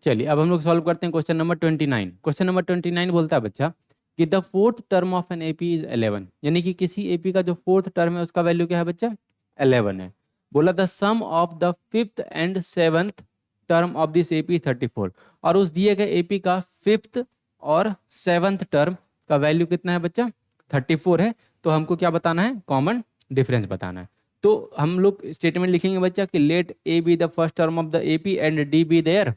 चलिए अब हम लोग सॉल्व करते हैं क्वेश्चन नंबर 29। क्वेश्चन नंबर 29 बोलता है बच्चा कि the fourth term of an AP is 11, यानी कि किसी एपी का जो फोर्थ टर्म है उसका वैल्यू क्या है बच्चा, 11 है। बोला the sum of the fifth and seventh term of this AP is 34, और उस दिए गए एपी का फिफ्थ और सेवंथ टर्म का वैल्यू कितना है बच्चा, 34 है। तो हमको क्या बताना है, कॉमन डिफरेंस बताना है। तो हम लोग स्टेटमेंट लिखेंगे बच्चा कि let a be the first term of the AP and d be their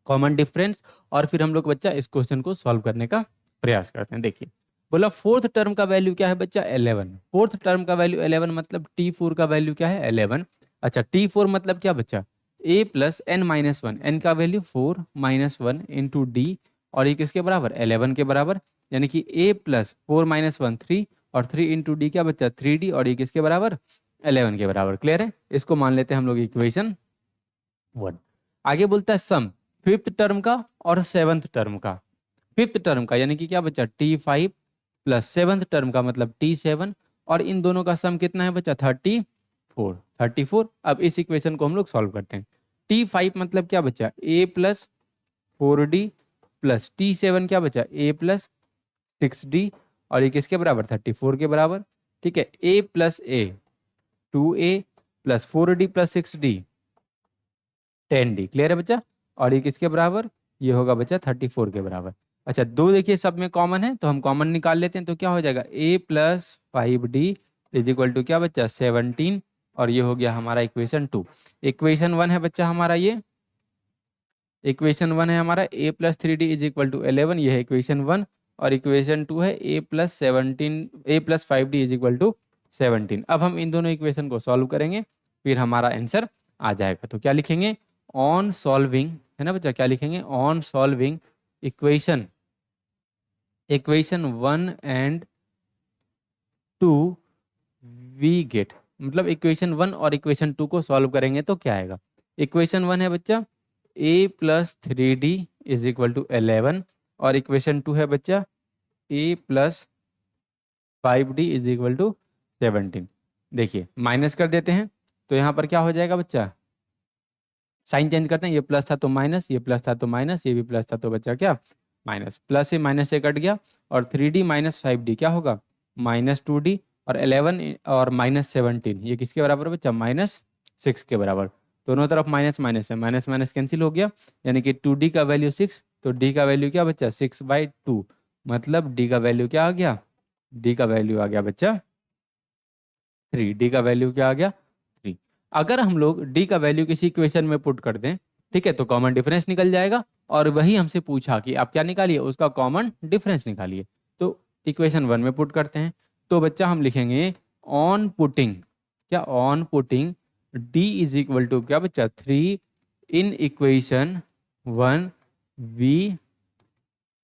common difference, और फिर हम लोग बच्चा इस क्वेश्चन को सॉल्व करने का प्रयास करते हैं। देखिए बोला फोर्थ टर्म का वैल्यू क्या है बच्चा, 11। फोर्थ टर्म का वैल्यू 11 मतलब T4 का वैल्यू क्या है, 11। अच्छा T4 मतलब क्या बच्चा, a plus N minus one, N का value 4 minus one into D, और ये किसके बराबर, 11 के बराबर। यानी कि a प्लस 4 माइनस वन 3, और 3 इंटू डी क्या बच्चा 3d, और ये किसके बराबर, 11 के बराबर। क्लियर है, इसको मान लेते हैं हम लोग इक्वेशन 1। आगे बोलता है सम फिफ्थ टर्म का और सेवंथ टर्म का। फिफ्थ टर्म का यानी कि क्या बच्चा T5 प्लस सेवंथ टर्म का मतलब T7, और इन दोनों का सम कितना है बच्चा 34। अब इस इक्वेशन को हम लोग सॉल्व करते हैं। T5 मतलब क्या बच्चा a plus 4d plus T7 क्या बच्चा a प्लस 6d, और ये किसके बराबर, 34 के बराबर। ठीक है, a plus a 2a plus 4d plus 6d 10d। Clear है बच्चा, और ये किसके बराबर, ये होगा बच्चा 34 के बराबर। अच्छा दो देखिए सब में कॉमन है तो हम कॉमन निकाल लेते हैं, तो क्या हो जाएगा a plus 5d is equal to क्या बच्चा 17, और ये हो गया हमारा इक्वेशन 2। इक्वेशन 1 है बच्चा हमारा, ये इक्वेशन 1 है हमारा a plus 3d is equal to 11, ये है इक्वेशन 1। और इक्वेशन 2 है a plus 5d is equal to 17। अब हम इन दोनों इक्वेशन को सॉल्व करेंगे, फिर हमारा आंसर आ जाएगा। तो क्या लिखेंगे, ऑन सॉल्विंग, है ना बच्चा, क्या लिखेंगे, on solving equation 1 and 2 we get, मतलब इक्वेशन 1 और इक्वेशन 2 को सॉल्व करेंगे तो क्या आएगा। इक्वेशन 1 है बच्चा a plus 3d is equal to 11, और इक्वेशन 2 है बच्चा a plus 5d is equal to 17। देखिए माइनस कर देते हैं, तो यहाँ पर क्या हो जाएगा बच्चा, साइन चेंज करते हैं, ये प्लस था तो माइनस, ये प्लस था तो माइनस, ये भी प्लस था तो बच्चा क्या माइनस, प्लस से माइनस से कट गया, और 3d माइनस 5d क्या होगा माइनस 2d, और 11 और माइनस 17 ये किसके बराबर बच्चा, माइनस 6 के बराबर। दोनों तरफ माइनस माइनस है, माइनस माइनस कैंसिल हो गया, यानी कि 2d का वैल्यू 6, तो d का वैल्यू क्या बच्चा 6/2, मतलब d का वैल्यू क्या आ गया, d का वैल्यू आ गया बच्चा 3। d का वैल्यू क्या आ गया 3। अगर हम लोग d का वैल्यू किसी इक्वेशन में पुट कर दें, ठीक है, तो कॉमन डिफरेंस निकल जाएगा, और वही हमसे पूछा कि आप क्या निकालिए, उसका कॉमन डिफरेंस निकालिए। तो इक्वेशन 1 में पुट करते हैं, तो बच्चा हम लिखेंगे ऑन पुटिंग, क्या on putting d is equal to क्या बच्चा 3 इन इक्वेशन 1 वी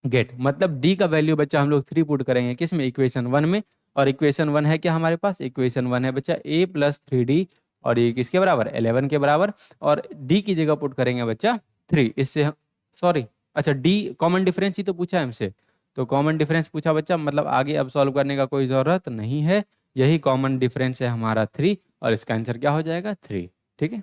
गेट, मतलब d का वैल्यू बच्चा हम लोग 3 पुट करेंगे किस में, इक्वेशन 1 में। और इक्वेशन 1 है क्या हमारे पास, इक्वेशन 1 है बच्चा a प्लस 3d, और ये किसके बराबर 11 के बराबर, और d की जगह पुट करेंगे बच्चा 3। इससे सॉरी, अच्छा d कॉमन डिफरेंस ही तो पूछा है हमसे, तो कॉमन डिफरेंस पूछा बच्चा, मतलब आगे अब सॉल्व करने का कोई ज़रूरत नहीं है, यही कॉमन डिफरेंस है हमारा 3, और इसका आंसर क्या हो जाएगा 3। ठीक है।